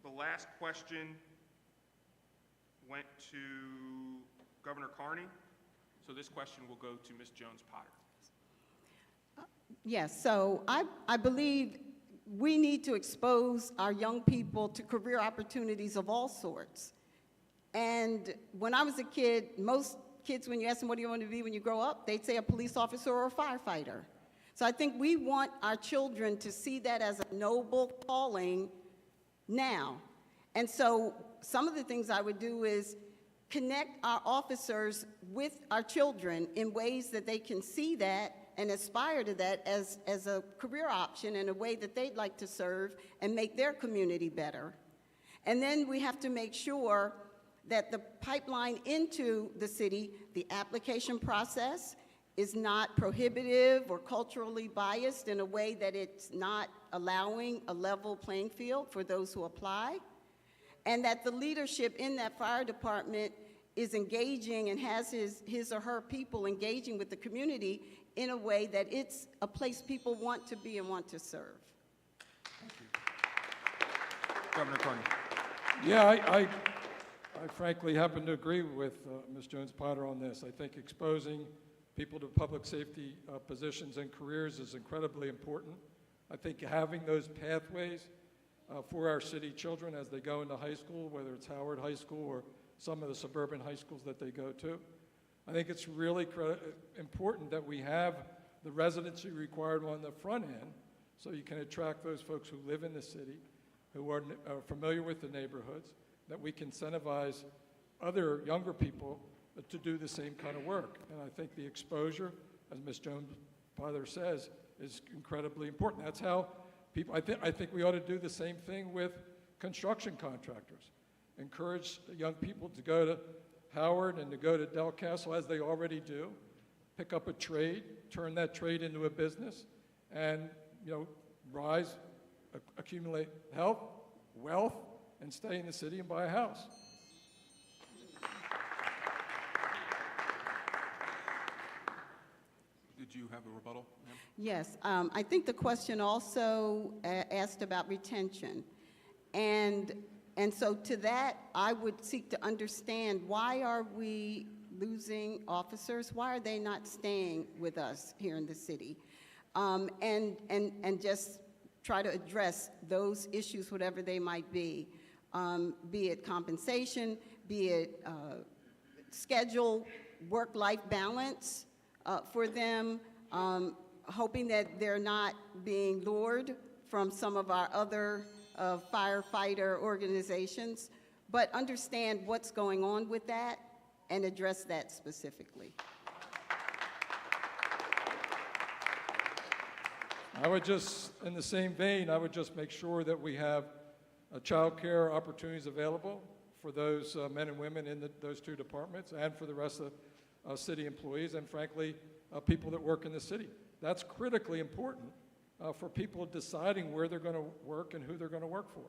The last question went to Governor Carney, so this question will go to Ms. Jones-Potter. Yes, so I believe we need to expose our young people to career opportunities of all sorts. And when I was a kid, most kids, when you ask them what do you want to be when you grow up, they'd say a police officer or a firefighter. So I think we want our children to see that as a noble calling now. And so some of the things I would do is connect our officers with our children in ways that they can see that and aspire to that as a career option and a way that they'd like to serve and make their community better. And then we have to make sure that the pipeline into the city, the application process, is not prohibitive or culturally biased in a way that it's not allowing a level playing field for those who apply, and that the leadership in that fire department is engaging and has his or her people engaging with the community in a way that it's a place people want to be and want to serve. Thank you. Governor Carney. Yeah, I frankly happen to agree with Ms. Jones-Potter on this. I think exposing people to public safety positions and careers is incredibly important. I think having those pathways for our city children as they go into high school, whether it's Howard High School or some of the suburban high schools that they go to, I think it's really important that we have the residency required on the front end so you can attract those folks who live in the city who are familiar with the neighborhoods, that we can incentivize other younger people to do the same kind of work. And I think the exposure, as Ms. Jones-Pother says, is incredibly important. That's how people, I think we ought to do the same thing with construction contractors. Encourage young people to go to Howard and to go to Del Castle, as they already do, pick up a trade, turn that trade into a business, and, you know, rise, accumulate health, wealth, and stay in the city and buy a house. Did you have a rebuttal, ma'am? Yes, I think the question also asked about retention. And so to that, I would seek to understand, why are we losing officers? Why are they not staying with us here in the city? And just try to address those issues, whatever they might be it compensation, be it schedule, work-life balance for them, hoping that they're not being lured from some of our other firefighter organizations, but understand what's going on with that and address that specifically. I would just, in the same vein, I would just make sure that we have child care opportunities available for those men and women in those two departments, and for the rest of city employees, and frankly, people that work in the city. That's critically important for people deciding where they're going to work and who they're going to work for.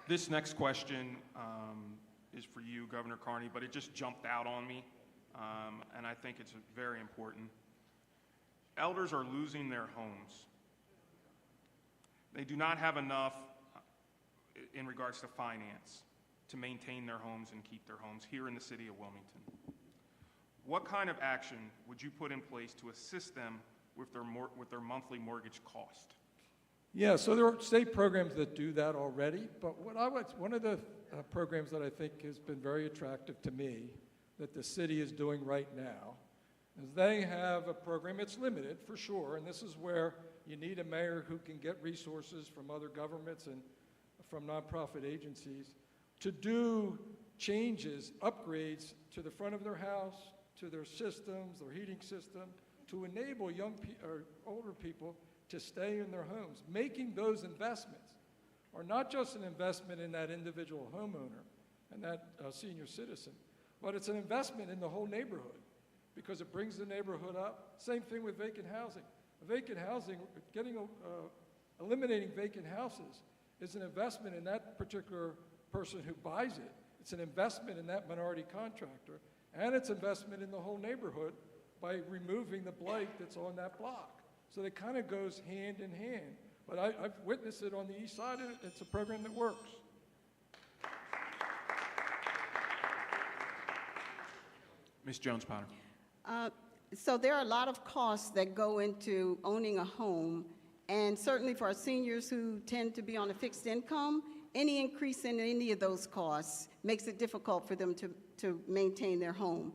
This next question is for you, Governor Carney, but it just jumped out on me, and I think it's very important. Elders are losing their homes. They do not have enough in regards to finance to maintain their homes and keep their homes here in the city of Wilmington. What kind of action would you put in place to assist them with their monthly mortgage cost? Yeah, so there are state programs that do that already, but one of the programs that I think has been very attractive to me that the city is doing right now is they have a program. It's limited for sure, and this is where you need a mayor who can get resources from other governments and from nonprofit agencies to do changes, upgrades to the front of their house, to their systems, their heating system, to enable or older people to stay in their homes. Making those investments are not just an investment in that individual homeowner and that senior citizen, but it's an investment in the whole neighborhood because it brings the neighborhood up. Same thing with vacant housing. Vacant housing, eliminating vacant houses is an investment in that particular person who buys it. It's an investment in that minority contractor, and it's investment in the whole neighborhood by removing the blight that's on that block. So it kind of goes hand in hand. But I've witnessed it on the east side, and it's a program that works. Ms. Jones-Pother. So there are a lot of costs that go into owning a home, and certainly for our seniors who tend to be on a fixed income, any increase in any of those costs makes it difficult for them to maintain their home.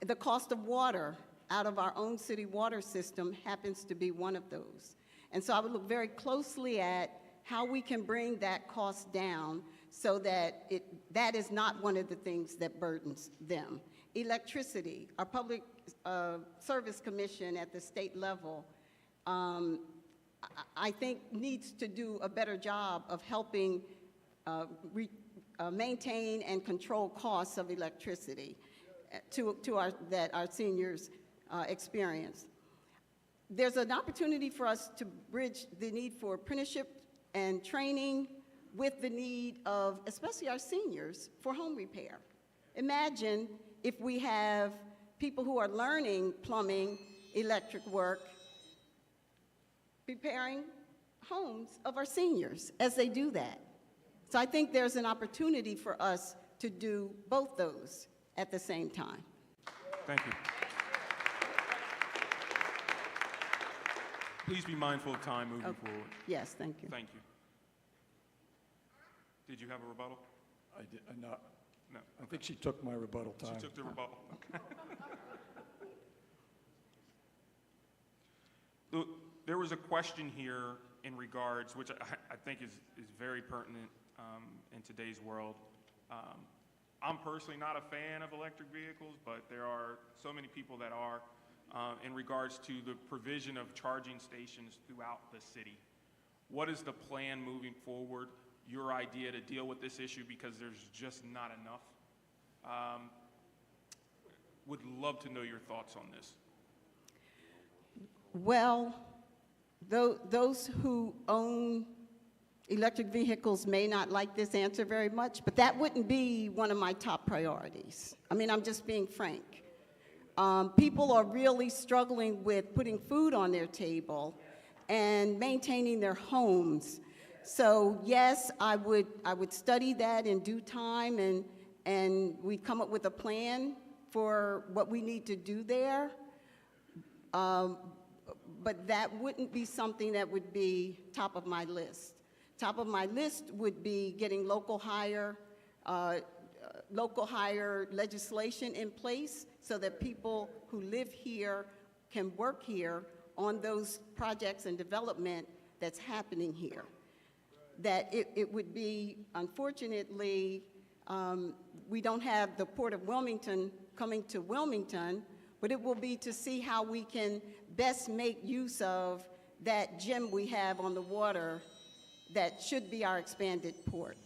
The cost of water out of our own city water system happens to be one of those. And so I would look very closely at how we can bring that cost down so that that is not one of the things that burdens them. Electricity, our Public Service Commission at the state level, I think needs to do a better job of helping maintain and control costs of electricity that our seniors experience. There's an opportunity for us to bridge the need for apprenticeship and training with the need of, especially our seniors, for home repair. Imagine if we have people who are learning plumbing, electric work, preparing homes of our seniors as they do that. So I think there's an opportunity for us to do both those at the same time. Thank you. Please be mindful of time moving forward. Yes, thank you. Thank you. Did you have a rebuttal? I did not. No. I think she took my rebuttal time. She took the rebuttal. Okay. There was a question here in regards, which I think is very pertinent in today's world. I'm personally not a fan of electric vehicles, but there are so many people that are, in regards to the provision of charging stations throughout the city. What is the plan moving forward, your idea to deal with this issue, because there's just not enough? Would love to know your thoughts on this. Well, those who own electric vehicles may not like this answer very much, but that wouldn't be one of my top priorities. I mean, I'm just being frank. People are really struggling with putting food on their table and maintaining their homes. So yes, I would study that in due time, and we'd come up with a plan for what we need to do there. But that wouldn't be something that would be top of my list. Top of my list would be getting local hire legislation in place so that people who live here can work here on those projects and development that's happening here. That it would be, unfortunately, we don't have the Port of Wilmington coming to Wilmington, but it will be to see how we can best make use of that gem we have on the water that should be our expanded port.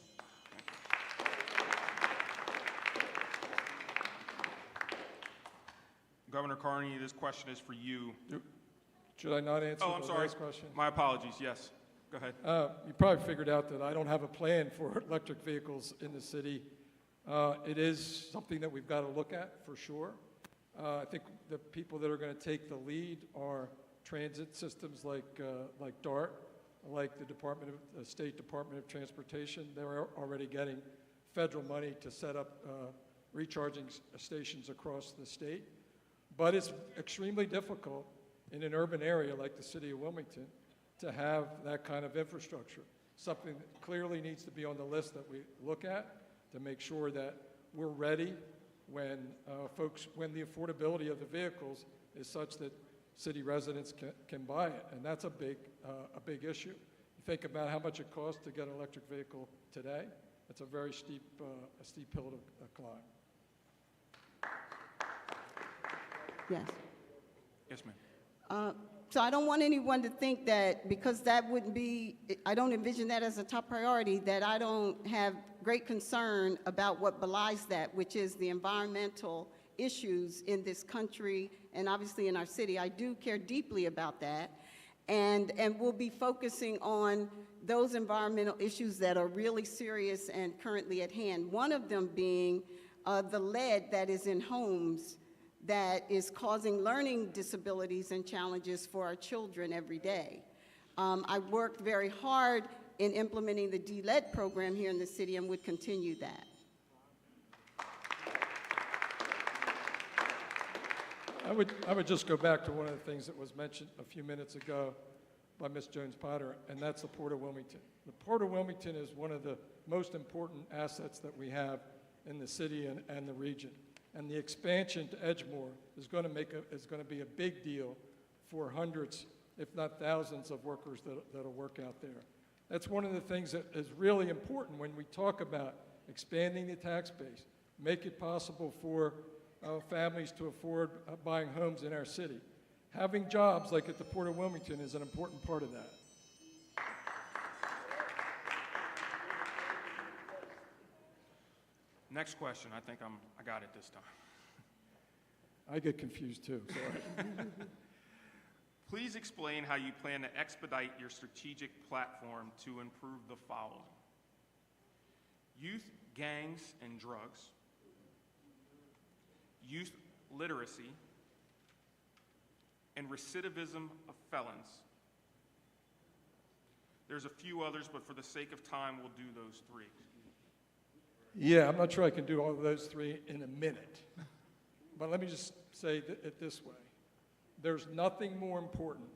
Governor Carney, this question is for you. Should I not answer Oh, I'm the sorry. last question? My apologies. Yes. Go ahead. You probably figured out that I don't have a plan for electric vehicles in the city. It is something that we've got to look at for sure. I think the people that are going to take the lead are transit systems like DART, like the State Department of Transportation. They're already getting federal money to set up recharging stations across the state. But it's extremely difficult in an urban area like the city of Wilmington to have that kind of infrastructure. Something that clearly needs to be on the list that we look at to make sure that we're ready when when the affordability of the vehicles is such that city residents can buy it, and that's a big issue. You think about how much it costs to get an electric vehicle today. It's a very steep hill to climb. Yes. Yes, ma'am. So I don't want anyone to think that because that wouldn't be, I don't envision that as a top priority, that I don't have great concern about what belies that, which is the environmental issues in this country and obviously in our city. I do care deeply about that. And we'll be focusing on those environmental issues that are really serious and currently at hand. One of them being the lead that is in homes that is causing learning disabilities and challenges for our children every day. I worked very hard in implementing the de-lead program here in the city and would continue that. I would just go back to one of the things that was mentioned a few minutes ago by Ms. Jones-Potter, and that's the Port of Wilmington. The Port of Wilmington is one of the most important assets that we have in the city and the region. And the expansion to Edgemoor is going to be a big deal for hundreds, if not thousands, of workers that'll work out there. That's one of the things that is really important when we talk about expanding the tax base, make it possible for families to afford buying homes in our city. Having jobs like at the Port of Wilmington is an important part of that. Next question. I think I got it this time. I get confused too, sorry. Please explain how you plan to expedite your strategic platform to improve the following: youth gangs and drugs, youth literacy, and recidivism of felons. There's a few others, but for the sake of time, we'll do those three. Yeah, I'm not sure I can do all of those three in a minute. But let me just say it this way. There's nothing more important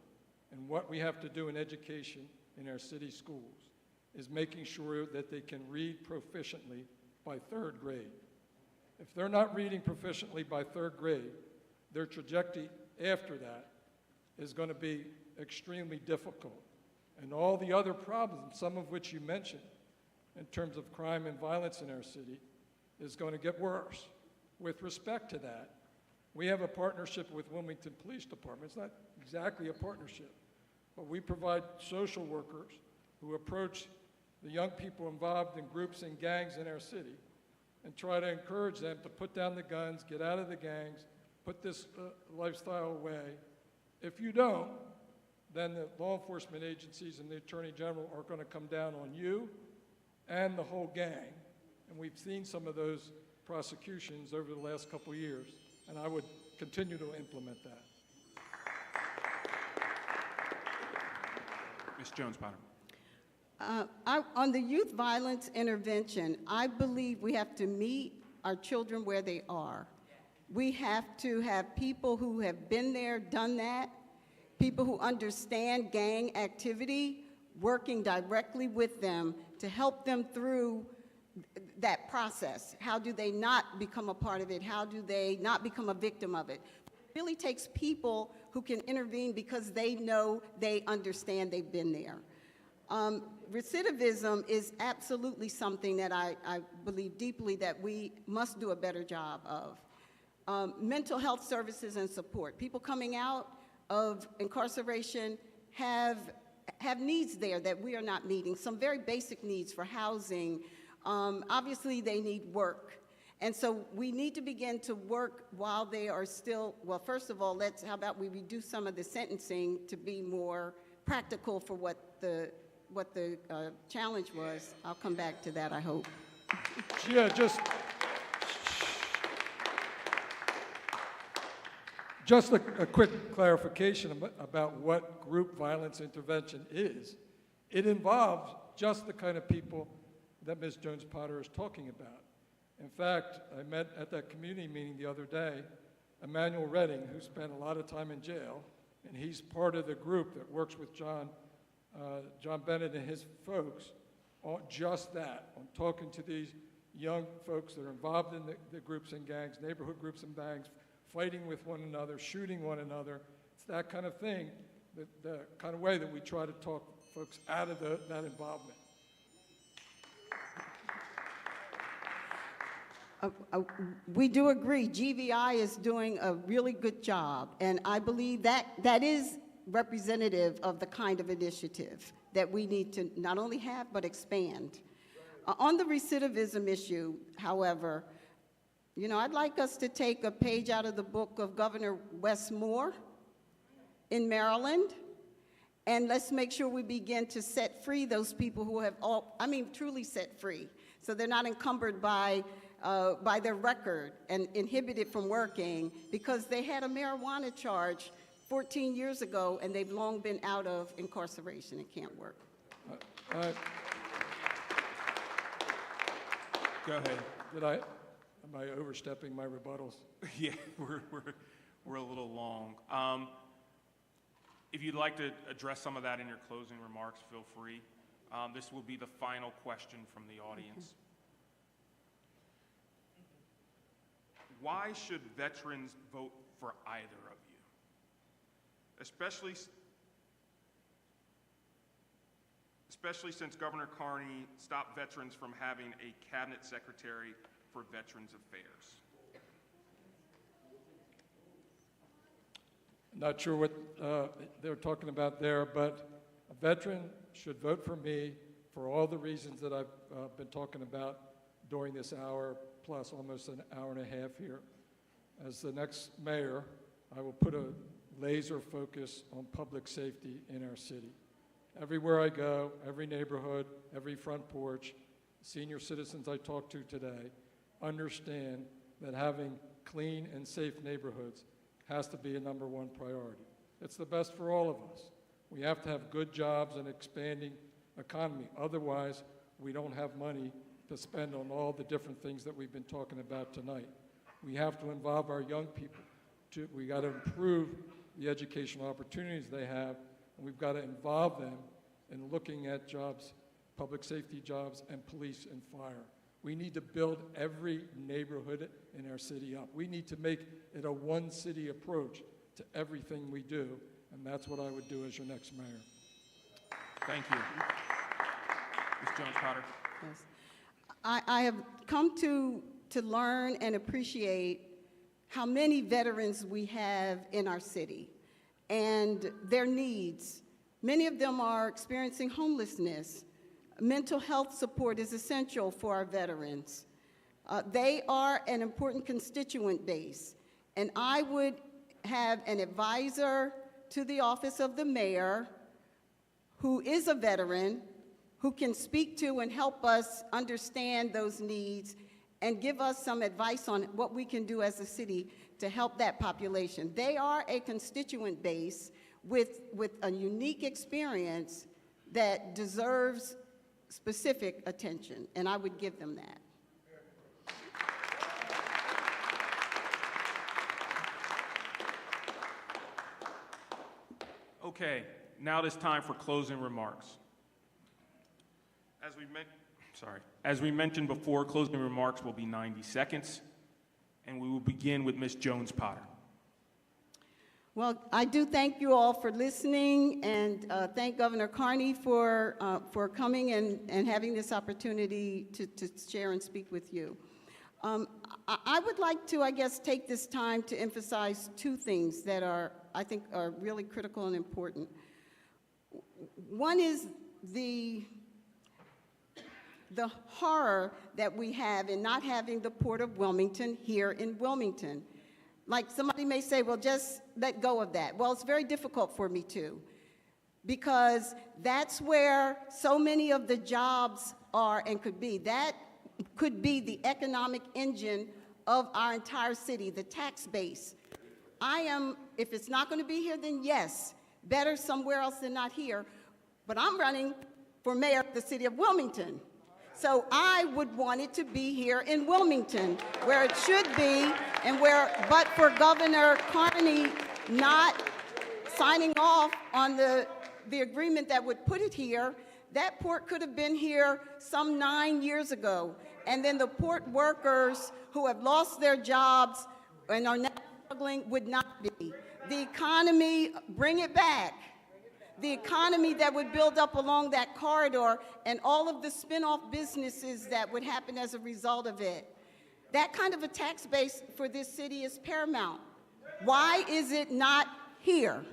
in what we have to do in education in our city schools is making sure that they can read proficiently by third grade. If they're not reading proficiently by third grade, their trajectory after that is going to be extremely difficult. And all the other problems, some of which you mentioned, in terms of crime and violence in our city, is going to get worse. With respect to that, we have a partnership with Wilmington Police Department. It's not exactly a partnership, but we provide social workers who approach the young people involved in groups and gangs in our city and try to encourage them to put down the guns, get out of the gangs, put this lifestyle away. If you don't, then the law enforcement agencies and the Attorney General are going to come down on you and the whole gang. And we've seen some of those prosecutions over the last couple of years, and I would continue to implement that. Ms. Jones-Potter. On the youth violence intervention, I believe we have to meet our children where they are. We have to have people who have been there, done that, people who understand gang activity, working directly with them to help them through that process. How do they not become a part of it? How do they not become a victim of it? It really takes people who can intervene because they know, they understand, they've been there. Recidivism is absolutely something that I believe deeply that we must do a better job of. Mental health services and support. People coming out of incarceration have needs there that we are not meeting, some very basic needs for housing. Obviously, they need work. And so we need to begin to work while they are still, well, first of all, how about we reduce some of the sentencing to be more practical for what the challenge was. I'll come back to that, I hope. Yeah, just a quick clarification about what group violence intervention is. It involves just the kind of people that Ms. Jones-Potter is talking about. In fact, I met at that community meeting the other day Emmanuel Redding, who spent a lot of time in jail, and he's part of the group that works with John Bennett and his folks on just that, on talking to these young folks that are involved in the groups and gangs, neighborhood groups and gangs, fighting with one another, shooting one another. It's that kind of thing, the kind of way that we try to talk folks out of that involvement. We do agree. GVI is doing a really good job, and I believe that is representative of the kind of initiative that we need to not only have, but expand. On the recidivism issue, however, I'd like us to take a page out of the book of Governor Wes Moore in Maryland, and let's make sure we begin to set free those people who have truly set free, so they're not encumbered by their record and inhibited from working because they had a marijuana charge 14 years ago and they've long been out of incarceration and can't work. Go ahead. Am I overstepping my rebuttals? Yeah, we're a little long. If you'd like to address some of that in your closing remarks, feel free. This will be the final question from the audience. Why should veterans vote for either of you? Especially since Governor Carney stopped veterans from having a cabinet secretary for Veterans Affairs. Not sure what they're talking about there, but a veteran should vote for me for all the reasons that I've been talking about during this hour plus almost an hour and a half here. As the next mayor, I will put a laser focus on public safety in our city. Everywhere I go, every neighborhood, every front porch, senior citizens I talk to today understand that having clean and safe neighborhoods has to be a number one priority. It's the best for all of us. We have to have good jobs and expanding economy. Otherwise, we don't have money to spend on all the different things that we've been talking about tonight. We have to involve our young people. We got to improve the educational opportunities they have, and we've got to involve them in looking at jobs, public safety jobs, and police and fire. We need to build every neighborhood in our city up. We need to make it a one-city approach to everything we do, and that's what I would do as your next mayor. Thank you. Ms. Jones-Potter. Yes. I have come to learn and appreciate how many veterans we have in our city and their needs. Many of them are experiencing homelessness. Mental health support is essential for our veterans. They are an important constituent base, and I would have an advisor to the office of the mayor who is a veteran, who can speak to and help us understand those needs and give us some advice on what we can do as a city to help that population. They are a constituent base with a unique experience that deserves specific attention, and I would give them that. Okay, now it is time for closing remarks. As we mentioned before, closing remarks will be 90 seconds, and we will begin with Ms. Jones-Potter. Well, I do thank you all for listening, and thank Governor Carney for coming and having this opportunity to share and speak with you. I would like to, I guess, take this time to emphasize two things that I think are really critical and important. One is the horror that we have in not having the Port of Wilmington here in Wilmington. Like somebody may say, well, just let go of that. Well, it's very difficult for me too, because that's where so many of the jobs are and could be. That could be the economic engine of our entire city, the tax base. If it's not going to be here, then yes, better somewhere else than not here. But I'm running for mayor of the city of Wilmington. So I would want it to be here in Wilmington, where it should be, and but for Governor Carney not signing off on the agreement that would put it here, that port could have been here some 9 years ago. And then the port workers who have lost their jobs and are now struggling would not be. The economy, bring it back. The economy that would build up along that corridor and all of the spin-off businesses that would happen as a result of it. That kind of a tax base for this city is paramount. Why is it not here?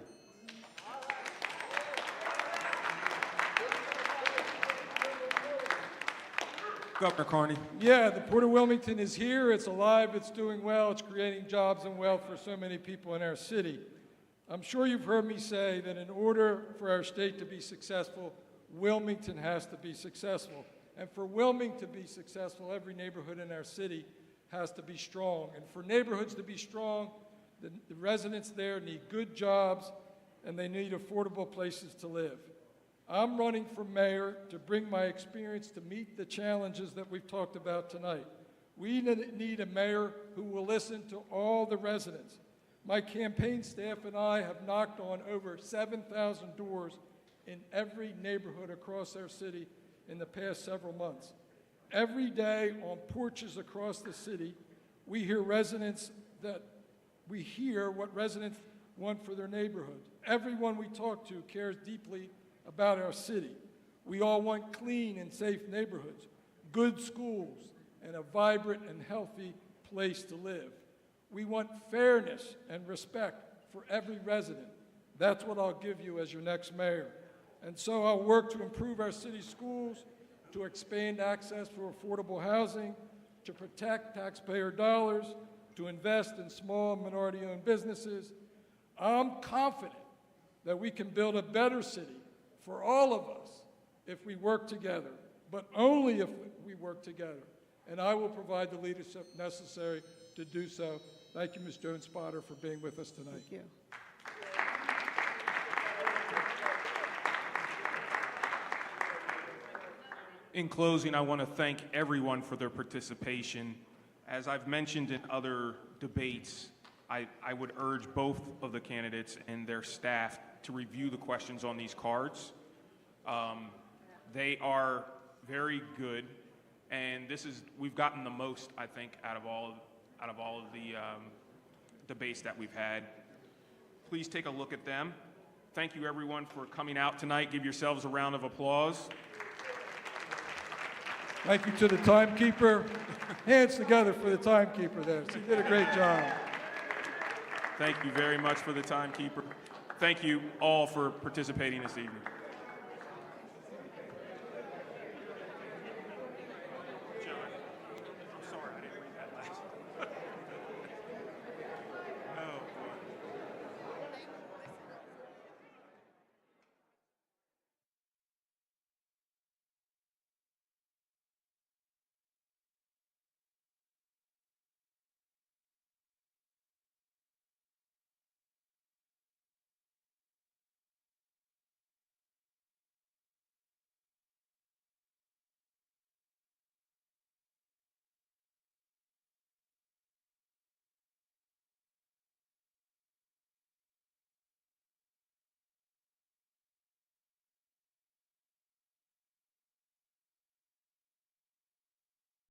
Governor Carney. Yeah, the Port of Wilmington is here, it's alive, it's doing well, it's creating jobs and wealth for so many people in our city. I'm sure you've heard me say that in order for our state to be successful, Wilmington has to be successful. And for Wilmington to be successful, every neighborhood in our city has to be strong. And for neighborhoods to be strong, the residents there need good jobs and they need affordable places to live. I'm running for mayor to bring my experience to meet the challenges that we've talked about tonight. We need a mayor who will listen to all the residents. My campaign staff and I have knocked on over 7,000 doors in every neighborhood across our city in the past several months. Every day on porches across the city, we hear what residents want for their neighborhoods. Everyone we talk to cares deeply about our city. We all want clean and safe neighborhoods, good schools, and a vibrant and healthy place to live. We want fairness and respect for every resident. That's what I'll give you as your next mayor. And so I'll work to improve our city schools, to expand access for affordable housing, to protect taxpayer dollars, to invest in small minority-owned businesses. I'm confident that we can build a better city for all of us if we work together, but only if we work together. And I will provide the leadership necessary to do so. Thank you, Ms. Jones-Potter, for being with us tonight. Thank you. In closing, I want to thank everyone for their participation. As I've mentioned in other debates, I would urge both of the candidates and their staff to review the questions on these cards. They are very good, and we've gotten the most, I think, out of all of the debates that we've had. Please take a look at them Thank you, everyone, for coming out tonight. Give yourselves a round of applause. Thank you to the timekeeper. Hands together for the timekeeper there. She did a great job. Thank you very much for the timekeeper. Thank you all for participating this evening.